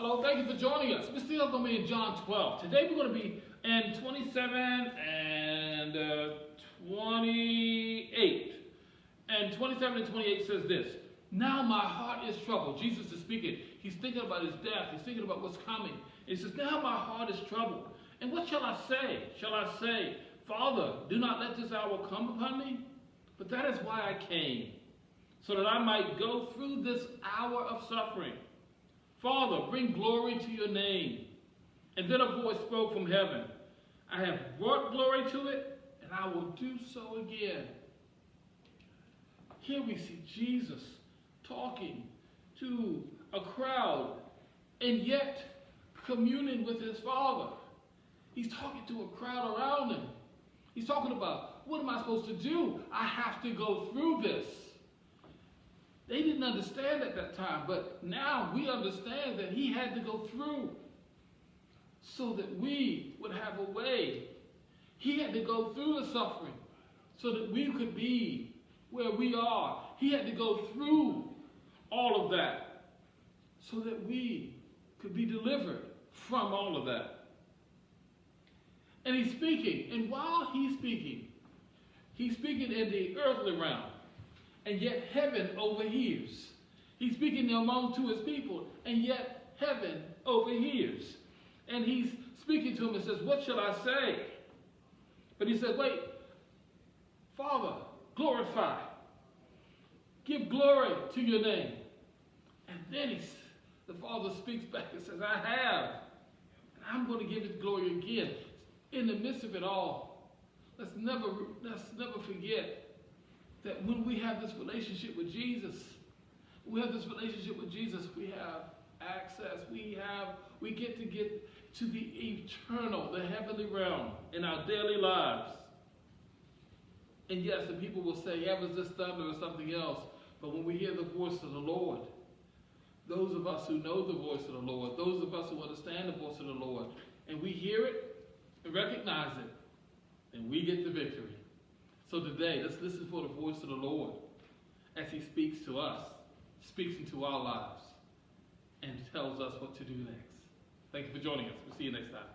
Hello, thank you for joining us. We're still going to be in John 12. Today we're going to be in 27 and 28. And 27 and 28 says this. Now my heart is troubled. Jesus is speaking. He's thinking about his death. He's thinking about what's coming. He says, now my heart is troubled. And what shall I say? Shall I say, Father, do not let this hour come upon me? But that is why I came, so that I might go through this hour of suffering. Father, bring glory to your name. And then a voice spoke from heaven. I have brought glory to it, and I will do so again. Here we see Jesus talking to a crowd and yet communing with his Father. He's talking to a crowd around him. He's talking about, what am I supposed to do? I have to go through this. They didn't understand at that time, but now we understand that he had to go through so that we would have a way. He had to go through the suffering so that we could be where we are. He had to go through all of that so that we could be delivered from all of that. And he's speaking, and while he's speaking in the earthly realm. And yet heaven overhears. He's speaking among to his people, and yet heaven overhears. And he's speaking to him and says, what shall I say? But he said, wait, Father, glorify. Give glory to your name. And then the Father speaks back and says, I have. And I'm going to give it glory again. In the midst of it all, let's never forget that when we have this relationship with Jesus, we have access. We get to the eternal, the heavenly realm in our daily lives. And yes, the people will say, yeah, was this thunder or something else? But when we hear the voice of the Lord, those of us who know the voice of the Lord, those of us who understand the voice of the Lord, and we hear it and recognize it, then we get the victory. So today, let's listen for the voice of the Lord as he speaks to us, speaks into our lives, and tells us what to do next. Thank you for joining us. We'll see you next time.